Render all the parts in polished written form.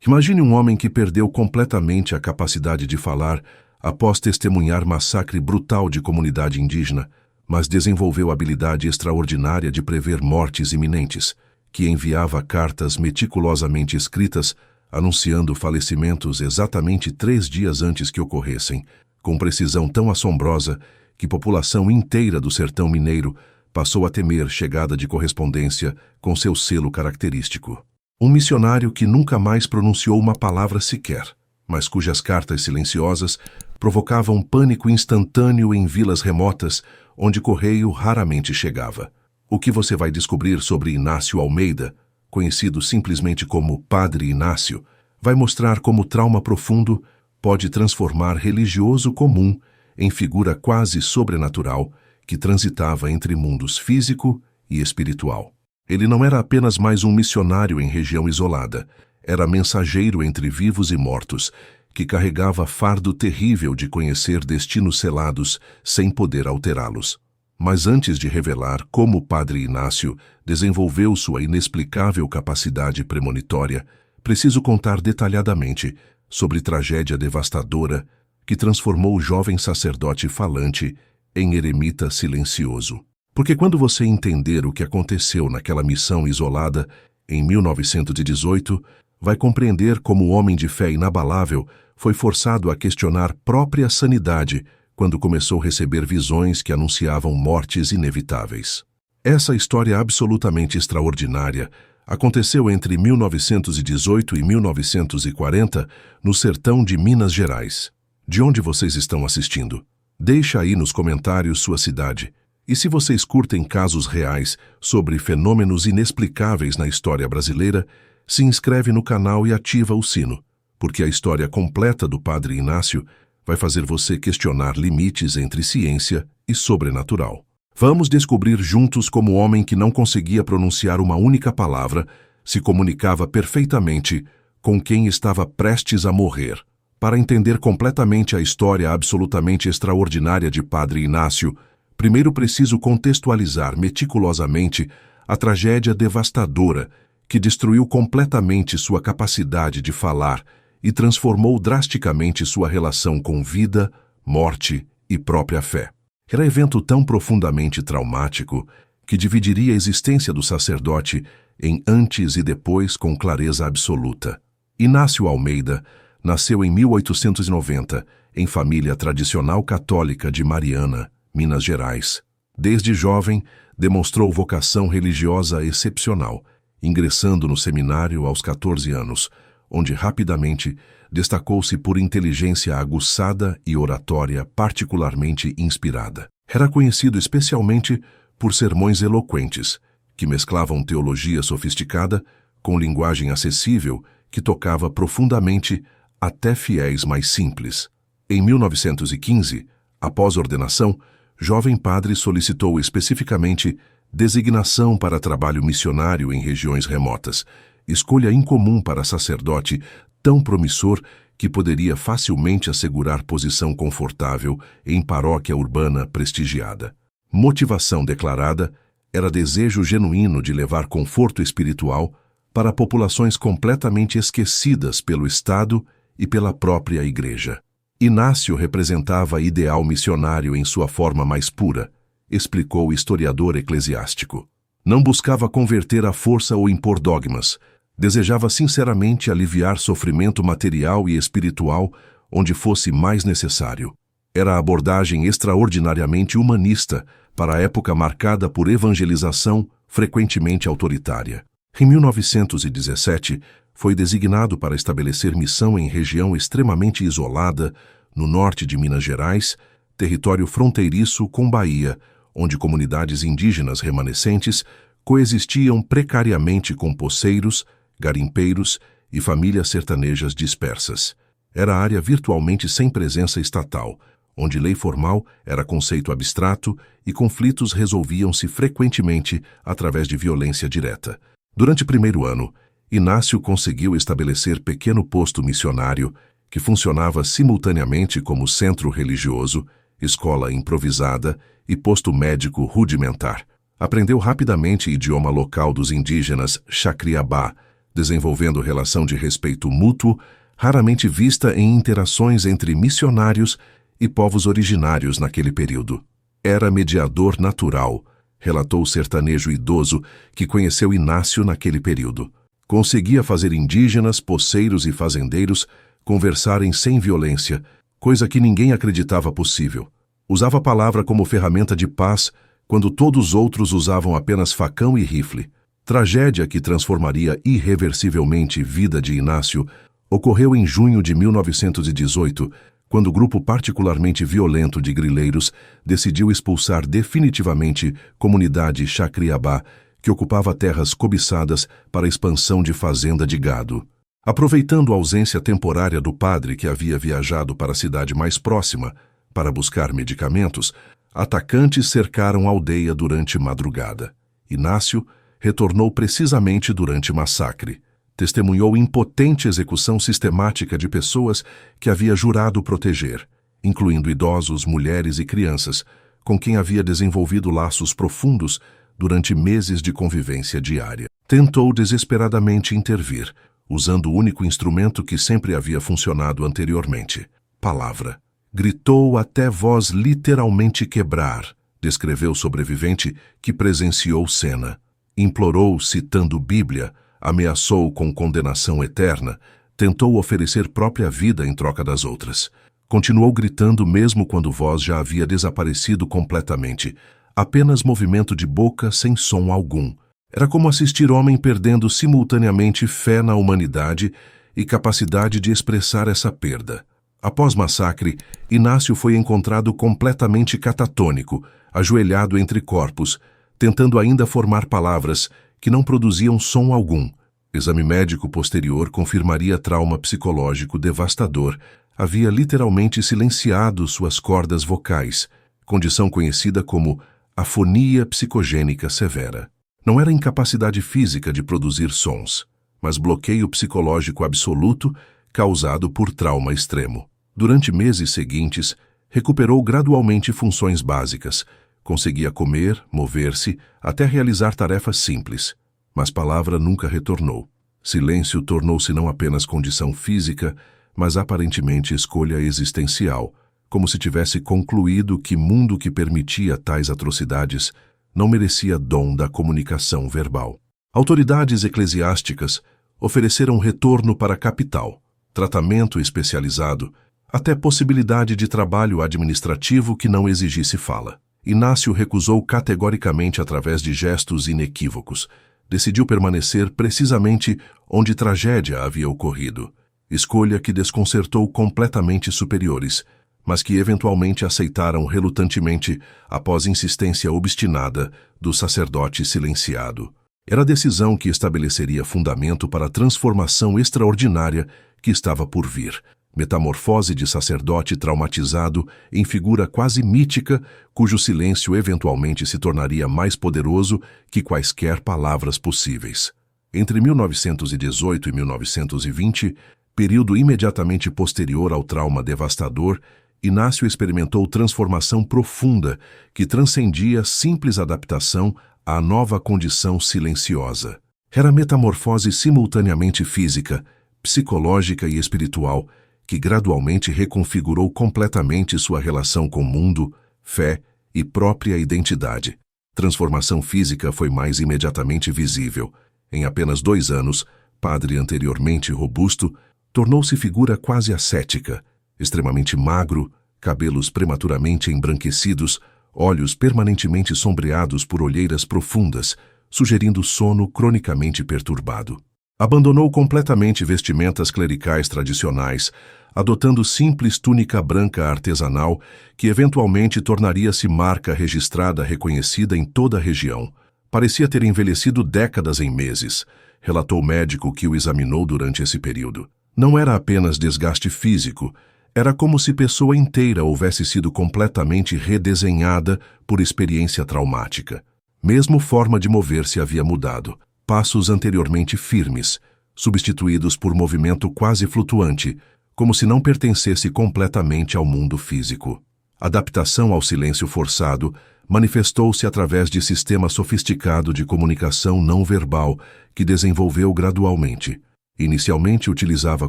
Imagine um homem que perdeu completamente a capacidade de falar após testemunhar massacre brutal de comunidade indígena, mas desenvolveu habilidade extraordinária de prever mortes iminentes, que enviava cartas meticulosamente escritas anunciando falecimentos exatamente 3 dias antes que ocorressem, com precisão tão assombrosa que população inteira do sertão mineiro passou a temer chegada de correspondência com seu selo característico. Um missionário que nunca mais pronunciou uma palavra sequer, mas cujas cartas silenciosas provocavam pânico instantâneo em vilas remotas onde correio raramente chegava. O que você vai descobrir sobre Inácio Almeida, conhecido simplesmente como Padre Inácio, vai mostrar como trauma profundo pode transformar religioso comum em figura quase sobrenatural que transitava entre mundos físico e espiritual. Ele não era apenas mais um missionário em região isolada, era mensageiro entre vivos e mortos, que carregava fardo terrível de conhecer destinos selados sem poder alterá-los. Mas antes de revelar como o Padre Inácio desenvolveu sua inexplicável capacidade premonitória, preciso contar detalhadamente sobre tragédia devastadora que transformou o jovem sacerdote falante em eremita silencioso. Porque quando você entender o que aconteceu naquela missão isolada em 1918, vai compreender como o homem de fé inabalável foi forçado a questionar própria sanidade quando começou a receber visões que anunciavam mortes inevitáveis. Essa história absolutamente extraordinária aconteceu entre 1918 e 1940 no sertão de Minas Gerais. De onde vocês estão assistindo? Deixa aí nos comentários sua cidade. E se vocês curtem casos reais sobre fenômenos inexplicáveis na história brasileira, se inscreve no canal e ativa o sino, porque a história completa do Padre Inácio vai fazer você questionar limites entre ciência e sobrenatural. Vamos descobrir juntos como o homem que não conseguia pronunciar uma única palavra se comunicava perfeitamente com quem estava prestes a morrer. Para entender completamente a história absolutamente extraordinária de Padre Inácio, primeiro preciso contextualizar meticulosamente a tragédia devastadora que destruiu completamente sua capacidade de falar e transformou drasticamente sua relação com vida, morte e própria fé. Era evento tão profundamente traumático que dividiria a existência do sacerdote em antes e depois com clareza absoluta. Inácio Almeida nasceu em 1890, em família tradicional católica de Mariana, Minas Gerais. Desde jovem, demonstrou vocação religiosa excepcional, ingressando no seminário aos 14 anos, onde rapidamente destacou-se por inteligência aguçada e oratória particularmente inspirada. Era conhecido especialmente por sermões eloquentes, que mesclavam teologia sofisticada com linguagem acessível que tocava profundamente até fiéis mais simples. Em 1915, após ordenação, jovem padre solicitou especificamente designação para trabalho missionário em regiões remotas, escolha incomum para sacerdote tão promissor que poderia facilmente assegurar posição confortável em paróquia urbana prestigiada. Motivação declarada era desejo genuíno de levar conforto espiritual para populações completamente esquecidas pelo Estado e pela própria Igreja. Inácio representava ideal missionário em sua forma mais pura, explicou o historiador eclesiástico. Não buscava converter à força ou impor dogmas, desejava sinceramente aliviar sofrimento material e espiritual onde fosse mais necessário. Era a abordagem extraordinariamente humanista para a época marcada por evangelização frequentemente autoritária. Em 1917, foi designado para estabelecer missão em região extremamente isolada, no norte de Minas Gerais, território fronteiriço com Bahia, onde comunidades indígenas remanescentes coexistiam precariamente com poceiros, garimpeiros e famílias sertanejas dispersas. Era área virtualmente sem presença estatal, onde lei formal era conceito abstrato e conflitos resolviam-se frequentemente através de violência direta. Durante o primeiro ano, Inácio conseguiu estabelecer pequeno posto missionário que funcionava simultaneamente como centro religioso, escola improvisada e posto médico rudimentar. Aprendeu rapidamente o idioma local dos indígenas Xacriabá, desenvolvendo relação de respeito mútuo, raramente vista em interações entre missionários e povos originários naquele período. Era mediador natural, relatou o sertanejo idoso que conheceu Inácio naquele período. Conseguia fazer indígenas, poceiros e fazendeiros conversarem sem violência, coisa que ninguém acreditava possível. Usava a palavra como ferramenta de paz, quando todos os outros usavam apenas facão e rifle. Tragédia que transformaria irreversivelmente vida de Inácio ocorreu em junho de 1918, quando o grupo particularmente violento de grileiros decidiu expulsar definitivamente comunidade Chacriabá, que ocupava terras cobiçadas para a expansão de fazenda de gado. Aproveitando a ausência temporária do padre que havia viajado para a cidade mais próxima para buscar medicamentos, atacantes cercaram a aldeia durante madrugada. Inácio retornou precisamente durante o massacre. Testemunhou impotente execução sistemática de pessoas que havia jurado proteger, incluindo idosos, mulheres e crianças, com quem havia desenvolvido laços profundos durante meses de convivência diária. Tentou desesperadamente intervir, usando o único instrumento que sempre havia funcionado anteriormente: palavra. Gritou até voz literalmente quebrar, descreveu o sobrevivente que presenciou cena. Implorou citando Bíblia, ameaçou com condenação eterna, tentou oferecer própria vida em troca das outras. Continuou gritando mesmo quando voz já havia desaparecido completamente, apenas movimento de boca sem som algum. Era como assistir homem perdendo simultaneamente fé na humanidade e capacidade de expressar essa perda. Após massacre, Inácio foi encontrado completamente catatônico, ajoelhado entre corpos, tentando ainda formar palavras que não produziam som algum. Exame médico posterior confirmaria trauma psicológico devastador. Havia literalmente silenciado suas cordas vocais, condição conhecida como afonia psicogênica severa. Não era incapacidade física de produzir sons, mas bloqueio psicológico absoluto causado por trauma extremo. Durante meses seguintes, recuperou gradualmente funções básicas. Conseguia comer, mover-se, até realizar tarefas simples. Mas palavra nunca retornou. Silêncio tornou-se não apenas condição física, mas aparentemente escolha existencial, como se tivesse concluído que mundo que permitia tais atrocidades não merecia dom da comunicação verbal. Autoridades eclesiásticas ofereceram retorno para a capital, tratamento especializado, até possibilidade de trabalho administrativo que não exigisse fala. Inácio recusou categoricamente através de gestos inequívocos. Decidiu permanecer precisamente onde tragédia havia ocorrido. Escolha que desconcertou completamente superiores, mas que eventualmente aceitaram relutantemente após insistência obstinada do sacerdote silenciado. Era a decisão que estabeleceria fundamento para a transformação extraordinária que estava por vir. Metamorfose de sacerdote traumatizado em figura quase mítica, cujo silêncio eventualmente se tornaria mais poderoso que quaisquer palavras possíveis. Entre 1918 e 1920, período imediatamente posterior ao trauma devastador, Inácio experimentou transformação profunda que transcendia simples adaptação à nova condição silenciosa. Era metamorfose simultaneamente física, psicológica e espiritual, que gradualmente reconfigurou completamente sua relação com o mundo, fé e própria identidade. Transformação física foi mais imediatamente visível. Em apenas 2 anos, padre anteriormente robusto, tornou-se figura quase ascética, extremamente magro, cabelos prematuramente embranquecidos, olhos permanentemente sombreados por olheiras profundas, sugerindo sono cronicamente perturbado. Abandonou completamente vestimentas clericais tradicionais, adotando simples túnica branca artesanal que eventualmente tornaria-se marca registrada reconhecida em toda a região. Parecia ter envelhecido décadas em meses, relatou o médico que o examinou durante esse período. Não era apenas desgaste físico, era como se pessoa inteira houvesse sido completamente redesenhada por experiência traumática. Mesmo forma de mover-se havia mudado. Passos anteriormente firmes, substituídos por movimento quase flutuante, como se não pertencesse completamente ao mundo físico. Adaptação ao silêncio forçado, manifestou-se através de sistema sofisticado de comunicação não verbal que desenvolveu gradualmente. Inicialmente utilizava a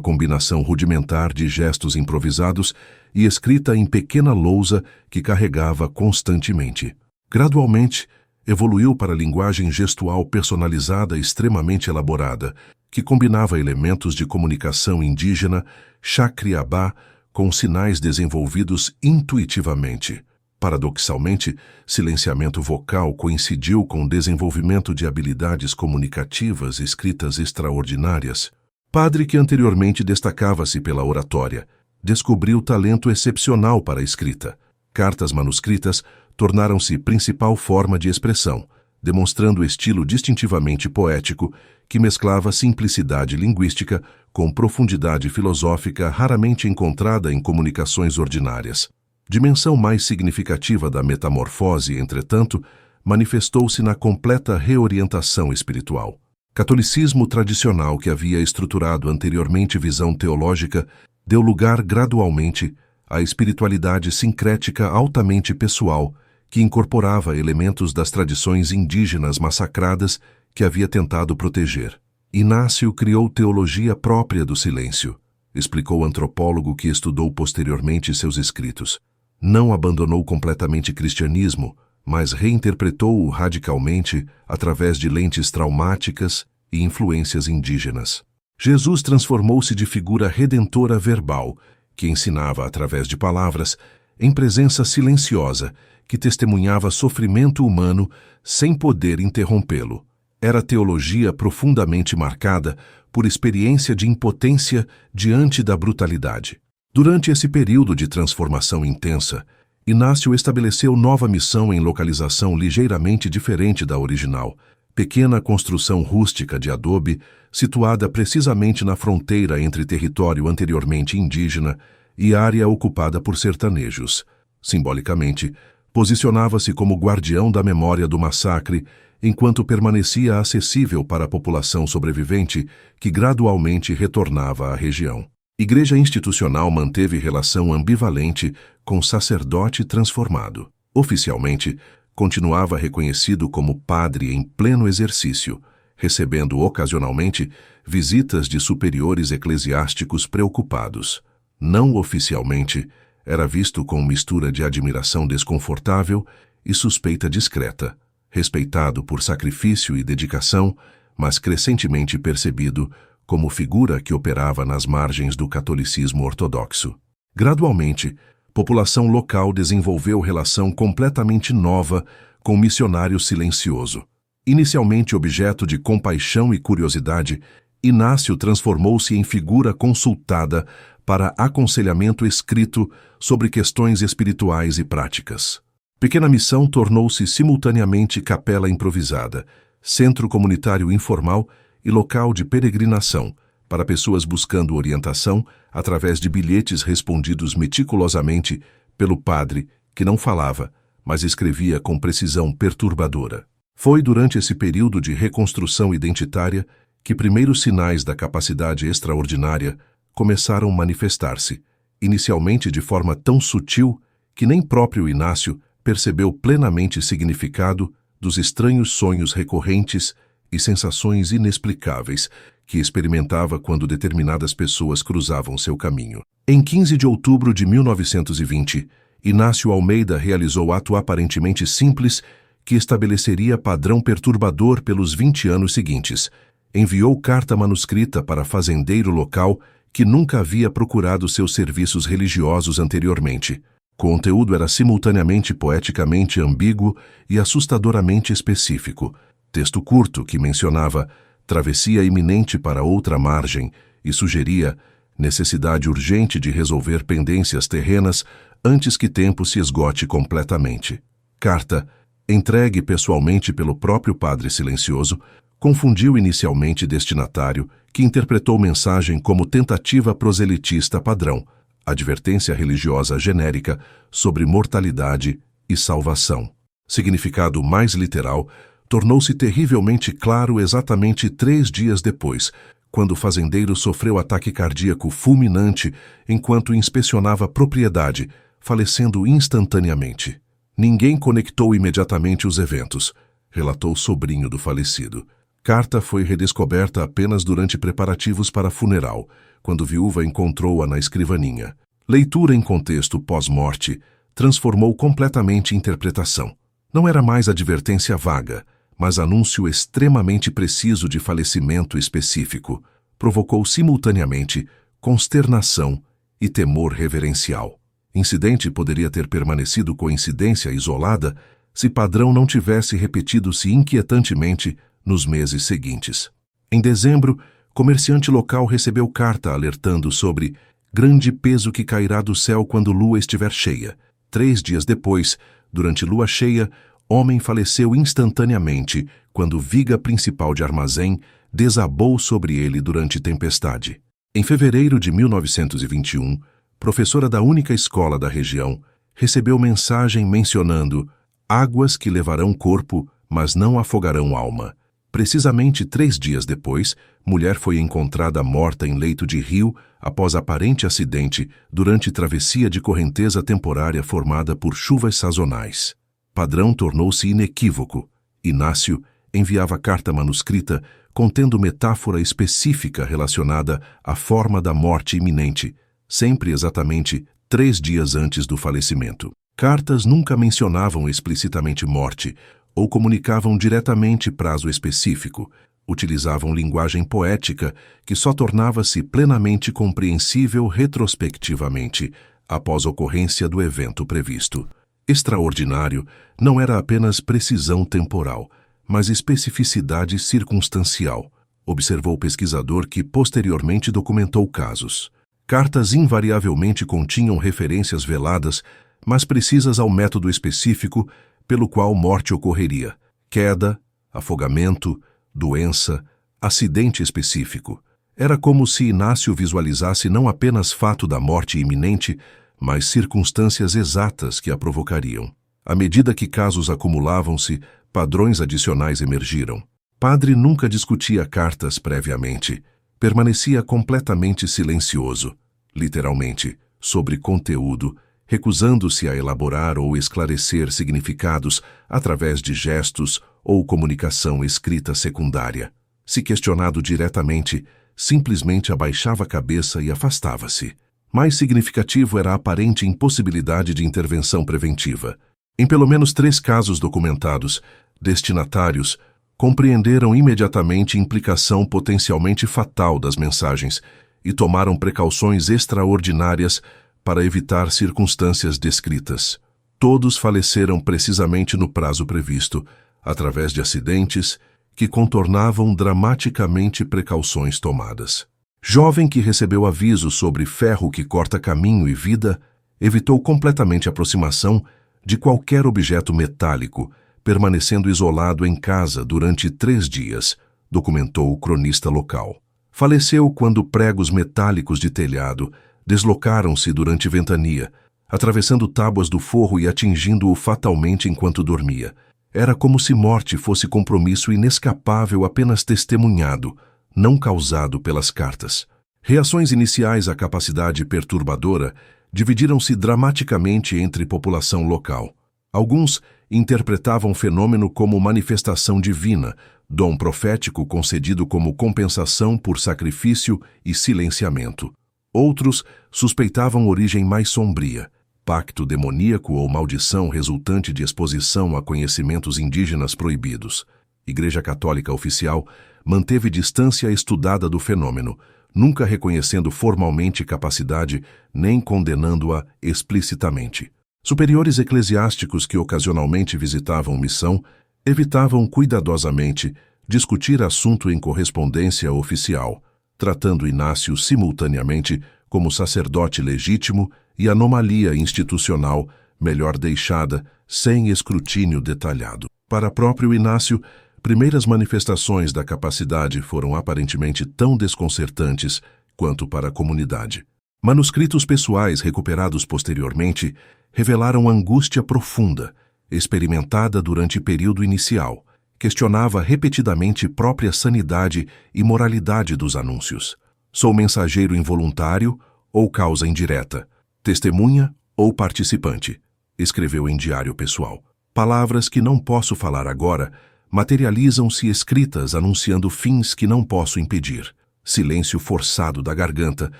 combinação rudimentar de gestos improvisados e escrita em pequena lousa que carregava constantemente. Gradualmente, evoluiu para a linguagem gestual personalizada extremamente elaborada, que combinava elementos de comunicação indígena, Chakriabá, com sinais desenvolvidos intuitivamente. Paradoxalmente, silenciamento vocal coincidiu com o desenvolvimento de habilidades comunicativas escritas extraordinárias. Padre que anteriormente destacava-se pela oratória, descobriu talento excepcional para a escrita. Cartas manuscritas tornaram-se principal forma de expressão, demonstrando estilo distintivamente poético que mesclava simplicidade linguística com profundidade filosófica raramente encontrada em comunicações ordinárias. Dimensão mais significativa da metamorfose, entretanto, manifestou-se na completa reorientação espiritual. Catolicismo tradicional, que havia estruturado anteriormente visão teológica, deu lugar gradualmente à espiritualidade sincrética altamente pessoal, que incorporava elementos das tradições indígenas massacradas que havia tentado proteger. Inácio criou teologia própria do silêncio, explicou o antropólogo que estudou posteriormente seus escritos. Não abandonou completamente o cristianismo, mas reinterpretou-o radicalmente através de lentes traumáticas e influências indígenas. Jesus transformou-se de figura redentora verbal, que ensinava através de palavras, em presença silenciosa, que testemunhava sofrimento humano sem poder interrompê-lo. Era teologia profundamente marcada por experiência de impotência diante da brutalidade. Durante esse período de transformação intensa, Inácio estabeleceu nova missão em localização ligeiramente diferente da original, pequena construção rústica de adobe, situada precisamente na fronteira entre território anteriormente indígena e área ocupada por sertanejos. Simbolicamente, posicionava-se como guardião da memória do massacre, enquanto permanecia acessível para a população sobrevivente que gradualmente retornava à região. Igreja institucional manteve relação ambivalente com sacerdote transformado. Oficialmente, continuava reconhecido como padre em pleno exercício, recebendo ocasionalmente visitas de superiores eclesiásticos preocupados. Não oficialmente, era visto com mistura de admiração desconfortável e suspeita discreta, respeitado por sacrifício e dedicação, mas crescentemente percebido como figura que operava nas margens do catolicismo ortodoxo. Gradualmente, população local desenvolveu relação completamente nova com o missionário silencioso. Inicialmente objeto de compaixão e curiosidade, Inácio transformou-se em figura consultada para aconselhamento escrito sobre questões espirituais e práticas. Pequena Missão tornou-se simultaneamente capela improvisada, centro comunitário informal e local de peregrinação para pessoas buscando orientação através de bilhetes respondidos meticulosamente pelo padre, que não falava, mas escrevia com precisão perturbadora. Foi durante esse período de reconstrução identitária que primeiros sinais da capacidade extraordinária começaram a manifestar-se, inicialmente de forma tão sutil que nem próprio Inácio percebeu plenamente o significado dos estranhos sonhos recorrentes e sensações inexplicáveis que experimentava quando determinadas pessoas cruzavam seu caminho. Em 15 de outubro de 1920, Inácio Almeida realizou ato aparentemente simples que estabeleceria padrão perturbador pelos 20 anos seguintes. Enviou carta manuscrita para fazendeiro local que nunca havia procurado seus serviços religiosos anteriormente. O conteúdo era simultaneamente poeticamente ambíguo e assustadoramente específico. Texto curto que mencionava travessia iminente para outra margem e sugeria necessidade urgente de resolver pendências terrenas antes que tempo se esgote completamente. Carta, entregue pessoalmente pelo próprio Padre Silencioso, confundiu inicialmente destinatário, que interpretou mensagem como tentativa proselitista padrão, advertência religiosa genérica sobre mortalidade e salvação. Significado mais literal, tornou-se terrivelmente claro exatamente 3 dias depois, quando o fazendeiro sofreu ataque cardíaco fulminante enquanto inspecionava a propriedade, falecendo instantaneamente. Ninguém conectou imediatamente os eventos, relatou o sobrinho do falecido. Carta foi redescoberta apenas durante preparativos para funeral, quando viúva encontrou-a na escrivaninha. Leitura em contexto pós-morte transformou completamente a interpretação. Não era mais advertência vaga, mas anúncio extremamente preciso de falecimento específico. Provocou simultaneamente consternação e temor reverencial. Incidente poderia ter permanecido coincidência isolada se padrão não tivesse repetido-se inquietantemente nos meses seguintes. Em dezembro, comerciante local recebeu carta alertando sobre grande peso que cairá do céu quando lua estiver cheia. 3 dias depois, durante lua cheia, homem faleceu instantaneamente quando viga principal de armazém desabou sobre ele durante tempestade. Em fevereiro de 1921, professora da única escola da região, recebeu mensagem mencionando águas que levarão corpo, mas não afogarão alma. Precisamente 3 dias depois, mulher foi encontrada morta em leito de rio após aparente acidente durante travessia de correnteza temporária formada por chuvas sazonais. Padrão tornou-se inequívoco. Inácio enviava carta manuscrita contendo metáfora específica relacionada à forma da morte iminente, sempre exatamente 3 dias antes do falecimento. Cartas nunca mencionavam explicitamente morte ou comunicavam diretamente prazo específico. Utilizavam linguagem poética que só tornava-se plenamente compreensível retrospectivamente, após ocorrência do evento previsto. Extraordinário não era apenas precisão temporal, mas especificidade circunstancial, observou o pesquisador que posteriormente documentou casos. Cartas invariavelmente continham referências veladas, mas precisas ao método específico pelo qual morte ocorreria: queda, afogamento, doença, acidente específico. Era como se Inácio visualizasse não apenas fato da morte iminente, mas circunstâncias exatas que a provocariam. À medida que casos acumulavam-se, padrões adicionais emergiram. Padre nunca discutia cartas previamente. Permanecia completamente silencioso, literalmente, sobre conteúdo, recusando-se a elaborar ou esclarecer significados através de gestos ou comunicação escrita secundária. Se questionado diretamente, simplesmente abaixava a cabeça e afastava-se. Mais significativo era a aparente impossibilidade de intervenção preventiva. Em pelo menos 3 casos documentados, destinatários compreenderam imediatamente a implicação potencialmente fatal das mensagens e tomaram precauções extraordinárias para evitar circunstâncias descritas. Todos faleceram precisamente no prazo previsto, através de acidentes que contornavam dramaticamente precauções tomadas. Jovem que recebeu aviso sobre ferro que corta caminho e vida, evitou completamente a aproximação de qualquer objeto metálico, permanecendo isolado em casa durante 3 dias, documentou o cronista local. Faleceu quando pregos metálicos de telhado deslocaram-se durante ventania, atravessando tábuas do forro e atingindo-o fatalmente enquanto dormia. Era como se morte fosse compromisso inescapável apenas testemunhado, não causado pelas cartas. Reações iniciais à capacidade perturbadora dividiram-se dramaticamente entre população local. Alguns interpretavam o fenômeno como manifestação divina, dom profético concedido como compensação por sacrifício e silenciamento. Outros suspeitavam origem mais sombria, pacto demoníaco ou maldição resultante de exposição a conhecimentos indígenas proibidos. Igreja Católica Oficial manteve distância estudada do fenômeno, nunca reconhecendo formalmente capacidade nem condenando-a explicitamente. Superiores eclesiásticos que ocasionalmente visitavam missão evitavam cuidadosamente discutir assunto em correspondência oficial, tratando Inácio simultaneamente como sacerdote legítimo e anomalia institucional, melhor deixada, sem escrutínio detalhado. Para próprio Inácio, primeiras manifestações da capacidade foram aparentemente tão desconcertantes quanto para a comunidade. Manuscritos pessoais recuperados posteriormente revelaram angústia profunda, experimentada durante o período inicial. Questionava repetidamente própria sanidade e moralidade dos anúncios. Sou mensageiro involuntário ou causa indireta? Testemunha ou participante? escreveu em diário pessoal. Palavras que não posso falar agora materializam-se escritas anunciando fins que não posso impedir. Silêncio forçado da garganta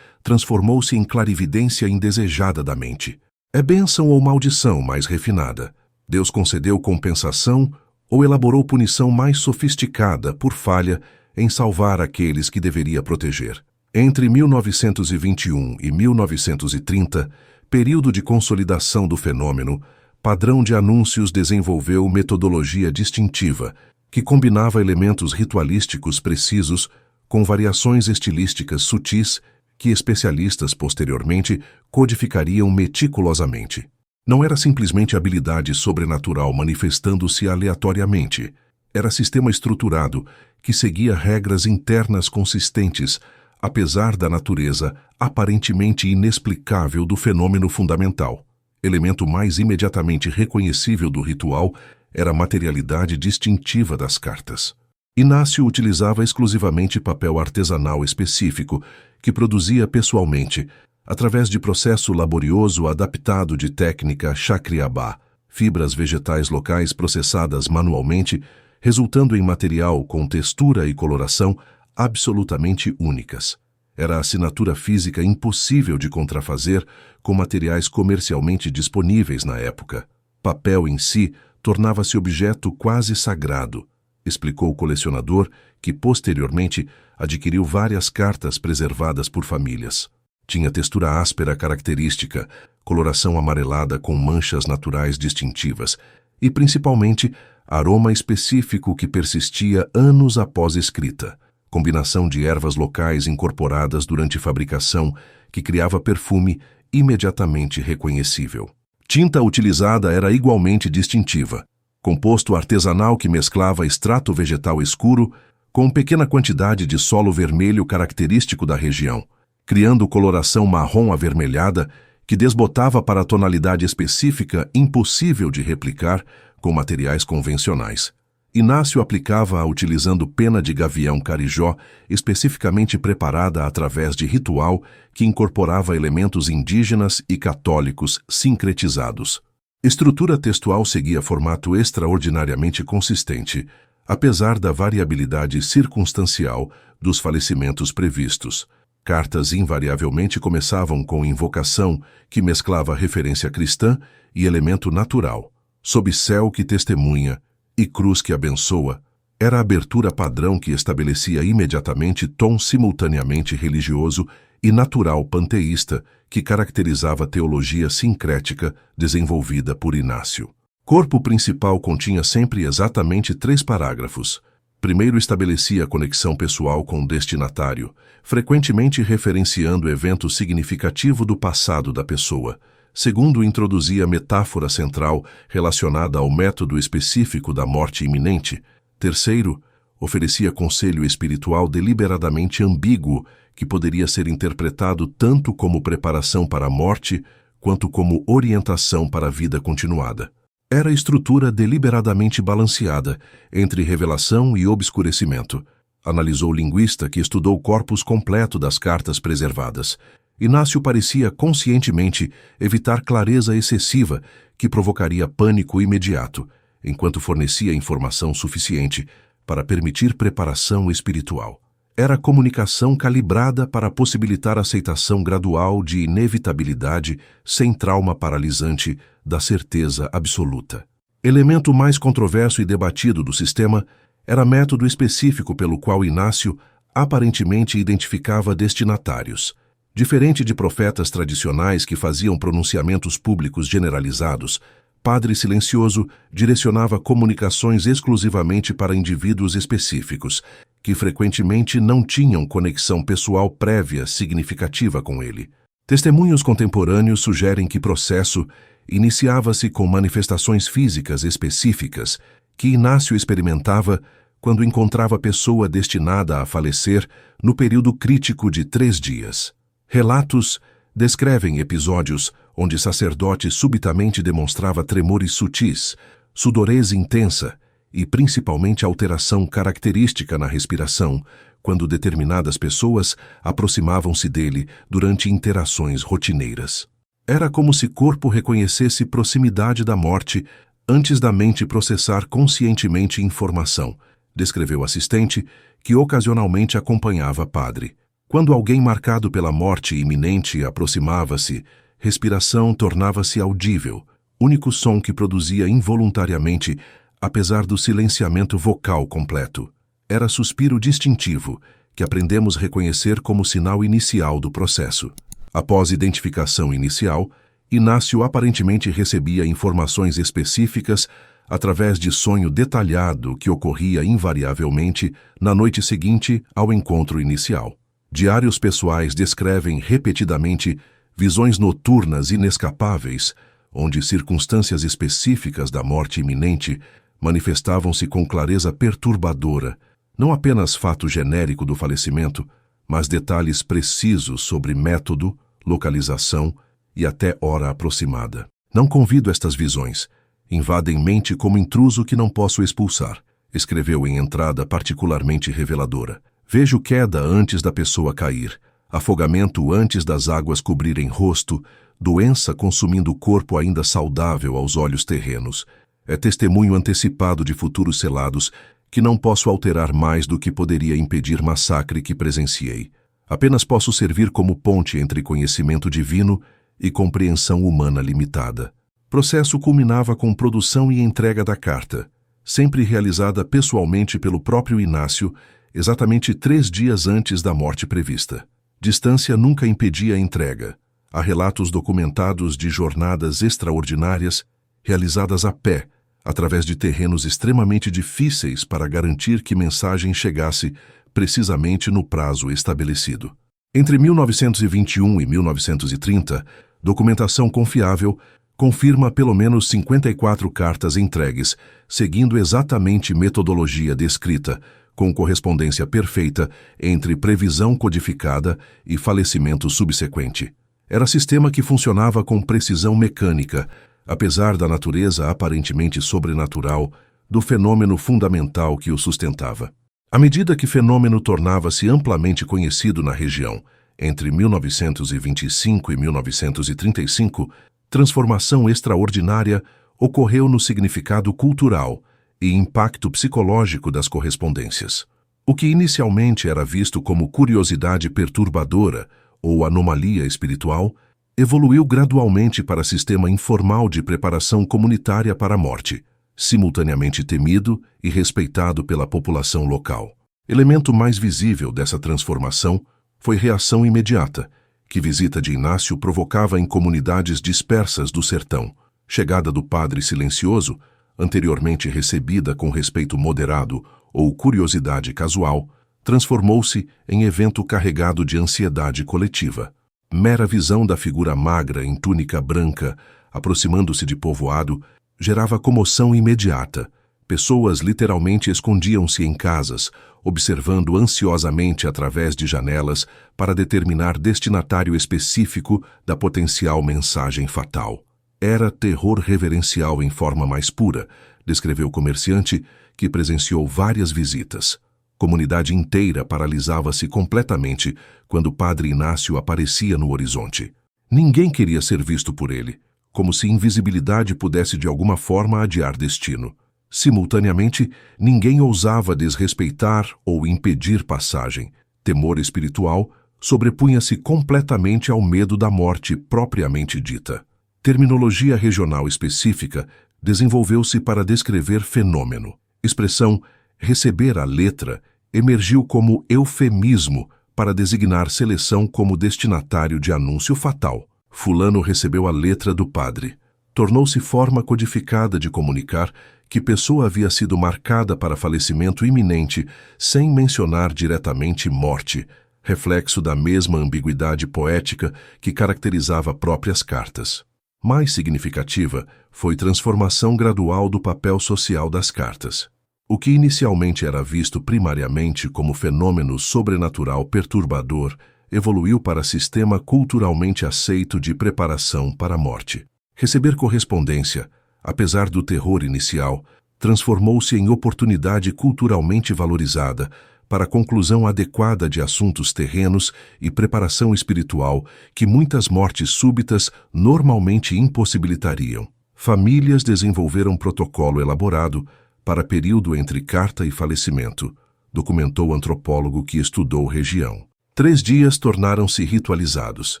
transformou-se em clarividência indesejada da mente. É bênção ou maldição mais refinada? Deus concedeu compensação ou elaborou punição mais sofisticada por falha em salvar aqueles que deveria proteger? Entre 1921 e 1930, período de consolidação do fenômeno, Padrão de Anúncios desenvolveu metodologia distintiva, que combinava elementos ritualísticos precisos com variações estilísticas sutis que especialistas posteriormente codificariam meticulosamente. Não era simplesmente habilidade sobrenatural manifestando-se aleatoriamente. Era sistema estruturado que seguia regras internas consistentes, apesar da natureza aparentemente inexplicável do fenômeno fundamental. Elemento mais imediatamente reconhecível do ritual era a materialidade distintiva das cartas. Inácio utilizava exclusivamente papel artesanal específico, que produzia pessoalmente, através de processo laborioso adaptado de técnica Chacriabá, fibras vegetais locais processadas manualmente, resultando em material com textura e coloração absolutamente únicas. Era a assinatura física impossível de contrafazer com materiais comercialmente disponíveis na época. Papel em si tornava-se objeto quase sagrado, explicou o colecionador, que posteriormente adquiriu várias cartas preservadas por famílias. Tinha textura áspera característica, coloração amarelada com manchas naturais distintivas e, principalmente, aroma específico que persistia anos após escrita. Combinação de ervas locais incorporadas durante fabricação que criava perfume imediatamente reconhecível. Tinta utilizada era igualmente distintiva. Composto artesanal que mesclava extrato vegetal escuro com pequena quantidade de solo vermelho característico da região, criando coloração marrom avermelhada que desbotava para a tonalidade específica impossível de replicar com materiais convencionais. Inácio aplicava-a utilizando pena de gavião carijó especificamente preparada através de ritual que incorporava elementos indígenas e católicos sincretizados. Estrutura textual seguia formato extraordinariamente consistente, apesar da variabilidade circunstancial dos falecimentos previstos. Cartas invariavelmente começavam com invocação que mesclava referência cristã e elemento natural, sob céu que testemunha e cruz que abençoa. Era a abertura padrão que estabelecia imediatamente tom simultaneamente religioso e natural panteísta que caracterizava a teologia sincrética desenvolvida por Inácio. Corpo principal continha sempre exatamente 3 parágrafos. Primeiro estabelecia a conexão pessoal com o destinatário, frequentemente referenciando evento significativo do passado da pessoa. Segundo, introduzia a metáfora central relacionada ao método específico da morte iminente. Terceiro, oferecia conselho espiritual deliberadamente ambíguo, que poderia ser interpretado tanto como preparação para a morte, quanto como orientação para a vida continuada. Era estrutura deliberadamente balanceada entre revelação e obscurecimento, analisou o linguista que estudou o corpus completo das cartas preservadas. Inácio parecia conscientemente evitar clareza excessiva que provocaria pânico imediato, enquanto fornecia informação suficiente para permitir preparação espiritual. Era comunicação calibrada para possibilitar a aceitação gradual de inevitabilidade sem trauma paralisante da certeza absoluta. Elemento mais controverso e debatido do sistema era método específico pelo qual Inácio aparentemente identificava destinatários. Diferente de profetas tradicionais que faziam pronunciamentos públicos generalizados, Padre Silencioso direcionava comunicações exclusivamente para indivíduos específicos, que frequentemente não tinham conexão pessoal prévia significativa com ele. Testemunhos contemporâneos sugerem que o processo iniciava-se com manifestações físicas específicas que Inácio experimentava quando encontrava a pessoa destinada a falecer no período crítico de 3 dias. Relatos descrevem episódios onde sacerdote subitamente demonstrava tremores sutis, sudorese intensa e principalmente alteração característica na respiração, quando determinadas pessoas aproximavam-se dele durante interações rotineiras. Era como se corpo reconhecesse proximidade da morte antes da mente processar conscientemente informação, descreveu o assistente, que ocasionalmente acompanhava padre. Quando alguém marcado pela morte iminente aproximava-se, respiração tornava-se audível, único som que produzia involuntariamente, apesar do silenciamento vocal completo. Era suspiro distintivo, que aprendemos a reconhecer como sinal inicial do processo. Após identificação inicial, Inácio aparentemente recebia informações específicas através de sonho detalhado que ocorria invariavelmente na noite seguinte ao encontro inicial. Diários pessoais descrevem repetidamente visões noturnas inescapáveis, onde circunstâncias específicas da morte iminente manifestavam-se com clareza perturbadora, não apenas fato genérico do falecimento, mas detalhes precisos sobre método, localização e até hora aproximada. Não convido estas visões. Invadem mente como intruso que não posso expulsar, escreveu em entrada particularmente reveladora. Vejo queda antes da pessoa cair, afogamento antes das águas cobrirem rosto, doença consumindo o corpo ainda saudável aos olhos terrenos. É testemunho antecipado de futuros selados que não posso alterar mais do que poderia impedir massacre que presenciei. Apenas posso servir como ponte entre conhecimento divino e compreensão humana limitada. Processo culminava com produção e entrega da carta, sempre realizada pessoalmente pelo próprio Inácio, exatamente 3 dias antes da morte prevista. Distância nunca impedia a entrega. Há relatos documentados de jornadas extraordinárias realizadas a pé, através de terrenos extremamente difíceis para garantir que mensagem chegasse precisamente no prazo estabelecido. Entre 1921 e 1930, documentação confiável confirma pelo menos 54 cartas entregues, seguindo exatamente metodologia descrita, com correspondência perfeita entre previsão codificada e falecimento subsequente. Era sistema que funcionava com precisão mecânica, apesar da natureza aparentemente sobrenatural do fenômeno fundamental que o sustentava. À medida que o fenômeno tornava-se amplamente conhecido na região, entre 1925 e 1935, transformação extraordinária ocorreu no significado cultural e impacto psicológico das correspondências. O que inicialmente era visto como curiosidade perturbadora ou anomalia espiritual, evoluiu gradualmente para sistema informal de preparação comunitária para a morte, simultaneamente temido e respeitado pela população local. Elemento mais visível dessa transformação foi reação imediata, que visita de Inácio provocava em comunidades dispersas do sertão. Chegada do padre silencioso, anteriormente recebida com respeito moderado ou curiosidade casual, transformou-se em evento carregado de ansiedade coletiva. Mera visão da figura magra em túnica branca, aproximando-se de povoado, gerava comoção imediata. Pessoas literalmente escondiam-se em casas, observando ansiosamente através de janelas para determinar destinatário específico da potencial mensagem fatal. Era terror reverencial em forma mais pura, descreveu o comerciante, que presenciou várias visitas. Comunidade inteira paralisava-se completamente quando o padre Inácio aparecia no horizonte. Ninguém queria ser visto por ele, como se invisibilidade pudesse de alguma forma adiar destino. Simultaneamente, ninguém ousava desrespeitar ou impedir passagem. Temor espiritual sobrepunha-se completamente ao medo da morte propriamente dita. Terminologia regional específica desenvolveu-se para descrever fenômeno. Expressão receber a letra emergiu como eufemismo para designar seleção como destinatário de anúncio fatal. Fulano recebeu a letra do padre. Tornou-se forma codificada de comunicar que pessoa havia sido marcada para falecimento iminente sem mencionar diretamente morte, reflexo da mesma ambiguidade poética que caracterizava próprias cartas. Mais significativa foi transformação gradual do papel social das cartas. O que inicialmente era visto primariamente como fenômeno sobrenatural perturbador evoluiu para sistema culturalmente aceito de preparação para a morte. Receber correspondência, apesar do terror inicial, transformou-se em oportunidade culturalmente valorizada para a conclusão adequada de assuntos terrenos e preparação espiritual que muitas mortes súbitas normalmente impossibilitariam. Famílias desenvolveram protocolo elaborado para período entre carta e falecimento, documentou o antropólogo que estudou região. 3 dias tornaram-se ritualizados.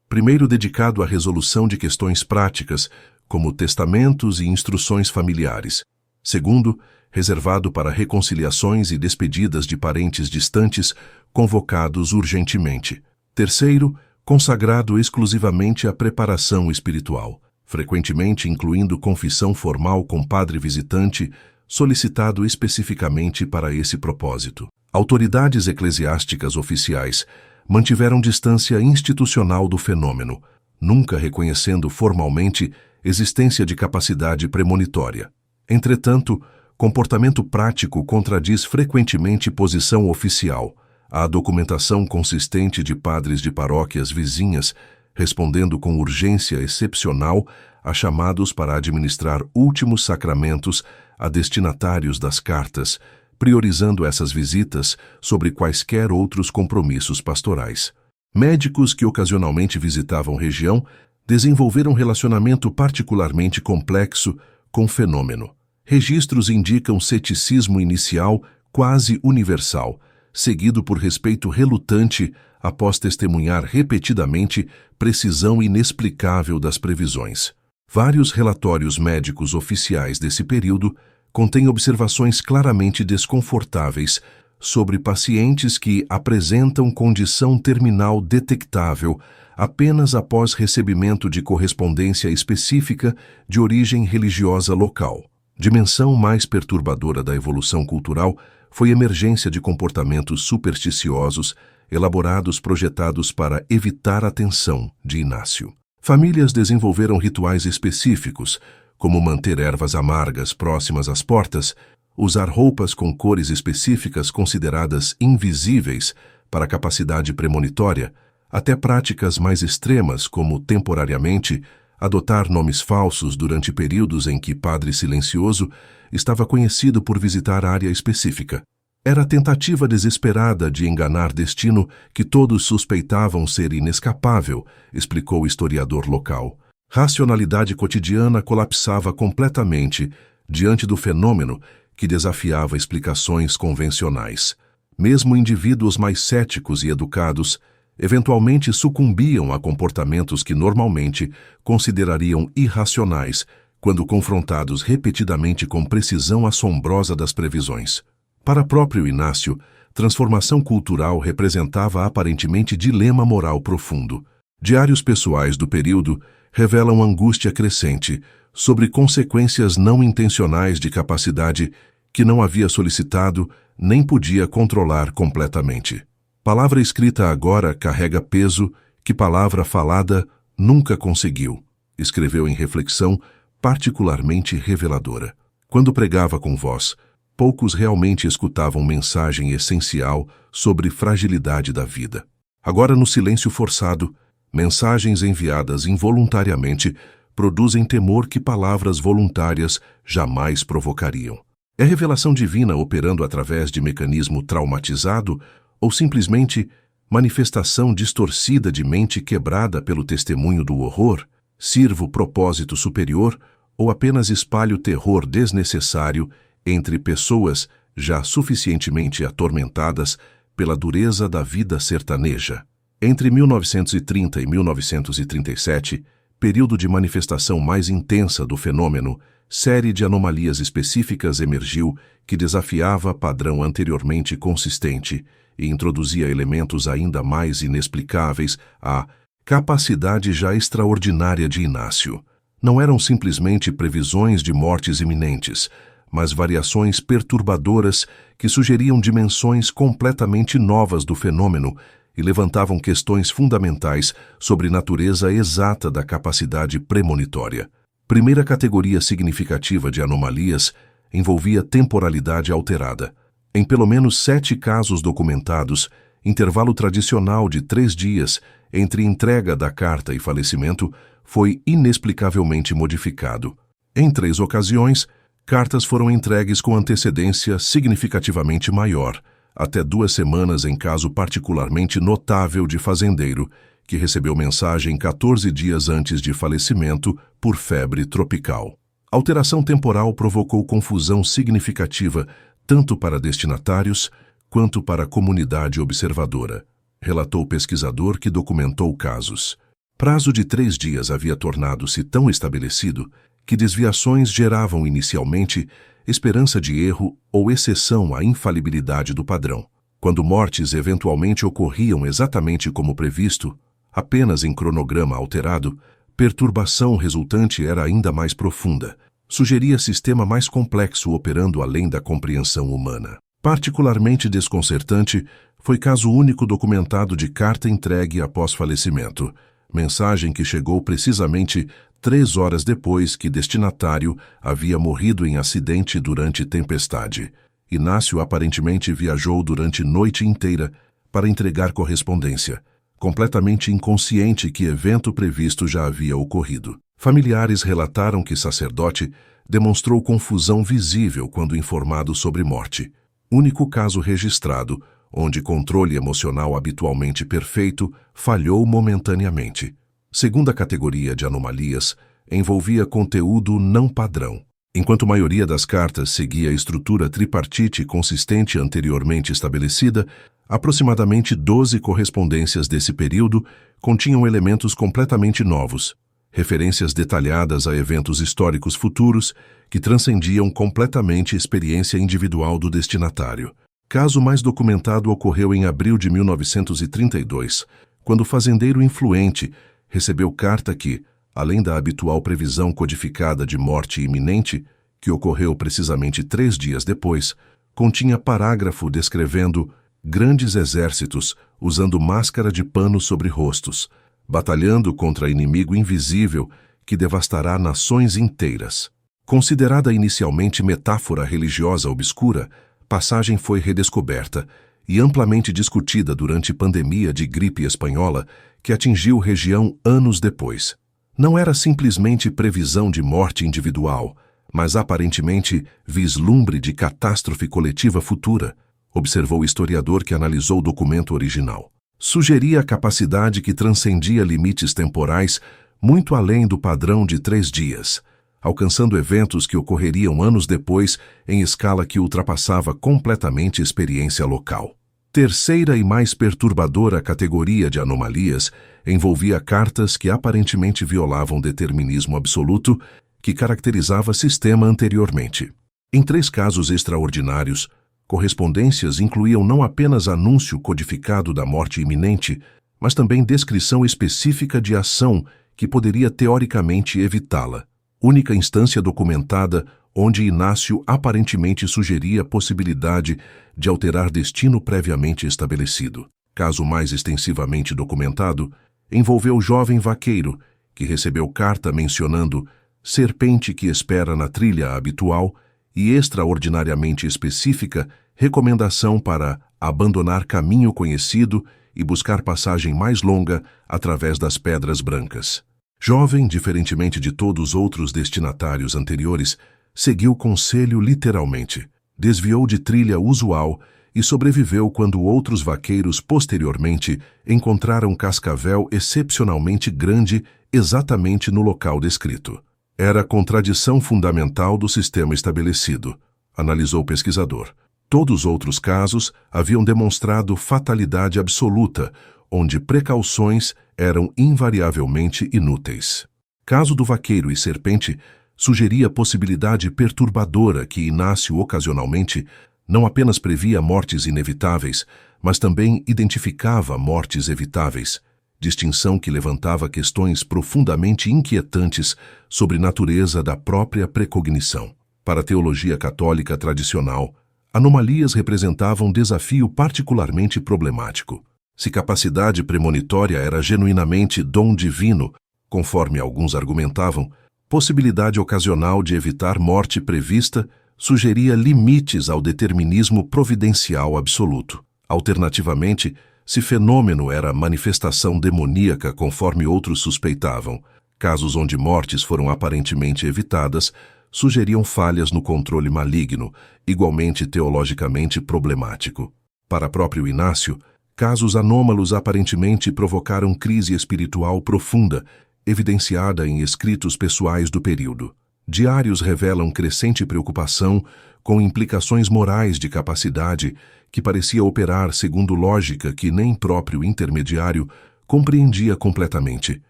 Primeiro dedicado à resolução de questões práticas, como testamentos e instruções familiares. Segundo, reservado para reconciliações e despedidas de parentes distantes, convocados urgentemente. Terceiro, consagrado exclusivamente à preparação espiritual, frequentemente incluindo confissão formal com padre visitante, solicitado especificamente para esse propósito. Autoridades eclesiásticas oficiais mantiveram distância institucional do fenômeno, nunca reconhecendo formalmente existência de capacidade premonitória. Entretanto, comportamento prático contradiz frequentemente posição oficial. Há documentação consistente de padres de paróquias vizinhas respondendo com urgência excepcional a chamados para administrar últimos sacramentos a destinatários das cartas, priorizando essas visitas sobre quaisquer outros compromissos pastorais. Médicos que ocasionalmente visitavam região desenvolveram relacionamento particularmente complexo com o fenômeno. Registros indicam ceticismo inicial quase universal, seguido por respeito relutante após testemunhar repetidamente precisão inexplicável das previsões. Vários relatórios médicos oficiais desse período contêm observações claramente desconfortáveis sobre pacientes que apresentam condição terminal detectável apenas após recebimento de correspondência específica de origem religiosa local. Dimensão mais perturbadora da evolução cultural foi a emergência de comportamentos supersticiosos elaborados projetados para evitar a atenção de Inácio. Famílias desenvolveram rituais específicos, como manter ervas amargas próximas às portas, usar roupas com cores específicas consideradas invisíveis para a capacidade premonitória, até práticas mais extremas, como temporariamente adotar nomes falsos durante períodos em que Padre Silencioso estava conhecido por visitar área específica. Era a tentativa desesperada de enganar destino que todos suspeitavam ser inescapável, explicou o historiador local. Racionalidade cotidiana colapsava completamente diante do fenômeno que desafiava explicações convencionais. Mesmo indivíduos mais céticos e educados eventualmente sucumbiam a comportamentos que normalmente considerariam irracionais quando confrontados repetidamente com precisão assombrosa das previsões. Para próprio Inácio, transformação cultural representava aparentemente dilema moral profundo. Diários pessoais do período revelam angústia crescente sobre consequências não intencionais de capacidade que não havia solicitado nem podia controlar completamente. Palavra escrita agora carrega peso que palavra falada nunca conseguiu, escreveu em reflexão particularmente reveladora. Quando pregava com voz, poucos realmente escutavam mensagem essencial sobre fragilidade da vida. Agora, no silêncio forçado, mensagens enviadas involuntariamente produzem temor que palavras voluntárias jamais provocariam. É revelação divina operando através de mecanismo traumatizado ou simplesmente manifestação distorcida de mente quebrada pelo testemunho do horror? Sirvo propósito superior ou apenas espalho terror desnecessário entre pessoas já suficientemente atormentadas pela dureza da vida sertaneja? Entre 1930 e 1937, período de manifestação mais intensa do fenômeno, série de anomalias específicas emergiu que desafiava padrão anteriormente consistente e introduzia elementos ainda mais inexplicáveis à capacidade já extraordinária de Inácio. Não eram simplesmente previsões de mortes iminentes, mas variações perturbadoras que sugeriam dimensões completamente novas do fenômeno e levantavam questões fundamentais sobre natureza exata da capacidade premonitória. Primeira categoria significativa de anomalias envolvia temporalidade alterada. Em pelo menos 7 casos documentados, intervalo tradicional de 3 dias entre entrega da carta e falecimento foi inexplicavelmente modificado. Em 3 ocasiões, cartas foram entregues com antecedência significativamente maior, até 2 semanas em caso particularmente notável de fazendeiro, que recebeu mensagem 14 dias antes de falecimento por febre tropical. A alteração temporal provocou confusão significativa tanto para destinatários quanto para a comunidade observadora, relatou o pesquisador que documentou casos. Prazo de 3 dias havia tornado-se tão estabelecido que desviações geravam inicialmente esperança de erro ou exceção à infalibilidade do padrão. Quando mortes eventualmente ocorriam exatamente como previsto, apenas em cronograma alterado, perturbação resultante era ainda mais profunda. Sugeria sistema mais complexo operando além da compreensão humana. Particularmente desconcertante foi caso único documentado de carta entregue após falecimento, mensagem que chegou precisamente 3 horas depois que destinatário havia morrido em acidente durante tempestade. Inácio aparentemente viajou durante noite inteira para entregar correspondência, completamente inconsciente que evento previsto já havia ocorrido. Familiares relataram que sacerdote demonstrou confusão visível quando informado sobre morte. Único caso registrado onde controle emocional habitualmente perfeito falhou momentaneamente. Segunda categoria de anomalias envolvia conteúdo não padrão. Enquanto a maioria das cartas seguia a estrutura tripartite consistente anteriormente estabelecida, aproximadamente 12 correspondências desse período continham elementos completamente novos, referências detalhadas a eventos históricos futuros que transcendiam completamente a experiência individual do destinatário. Caso mais documentado ocorreu em abril de 1932, quando o fazendeiro influente recebeu carta que, além da habitual previsão codificada de morte iminente, que ocorreu precisamente 3 dias depois, continha parágrafo descrevendo grandes exércitos usando máscara de pano sobre rostos, batalhando contra inimigo invisível que devastará nações inteiras. Considerada inicialmente metáfora religiosa obscura, passagem foi redescoberta e amplamente discutida durante pandemia de gripe espanhola que atingiu região anos depois. Não era simplesmente previsão de morte individual, mas aparentemente vislumbre de catástrofe coletiva futura, observou o historiador que analisou o documento original. Sugeria a capacidade que transcendia limites temporais muito além do padrão de 3 dias, alcançando eventos que ocorreriam anos depois em escala que ultrapassava completamente a experiência local. Terceira e mais perturbadora categoria de anomalias envolvia cartas que aparentemente violavam determinismo absoluto que caracterizava sistema anteriormente. Em 3 casos extraordinários, correspondências incluíam não apenas anúncio codificado da morte iminente, mas também descrição específica de ação que poderia teoricamente evitá-la. Única instância documentada onde Inácio aparentemente sugeria a possibilidade de alterar destino previamente estabelecido. Caso mais extensivamente documentado, envolveu o jovem vaqueiro, que recebeu carta mencionando serpente que espera na trilha habitual e extraordinariamente específica recomendação para abandonar caminho conhecido e buscar passagem mais longa através das pedras brancas. Jovem, diferentemente de todos os outros destinatários anteriores, seguiu o conselho literalmente, desviou de trilha usual e sobreviveu quando outros vaqueiros posteriormente encontraram cascavel excepcionalmente grande exatamente no local descrito. Era a contradição fundamental do sistema estabelecido, analisou o pesquisador. Todos os outros casos haviam demonstrado fatalidade absoluta, onde precauções eram invariavelmente inúteis. Caso do vaqueiro e serpente sugeria a possibilidade perturbadora que Inácio ocasionalmente não apenas previa mortes inevitáveis, mas também identificava mortes evitáveis, distinção que levantava questões profundamente inquietantes sobre a natureza da própria precognição. Para a teologia católica tradicional, anomalias representavam um desafio particularmente problemático. Se capacidade premonitória era genuinamente dom divino, conforme alguns argumentavam, possibilidade ocasional de evitar morte prevista sugeria limites ao determinismo providencial absoluto. Alternativamente, se fenômeno era manifestação demoníaca conforme outros suspeitavam, casos onde mortes foram aparentemente evitadas sugeriam falhas no controle maligno, igualmente teologicamente problemático. Para próprio Inácio, casos anômalos aparentemente provocaram crise espiritual profunda, evidenciada em escritos pessoais do período. Diários revelam crescente preocupação com implicações morais de capacidade que parecia operar segundo lógica que nem próprio intermediário compreendia completamente.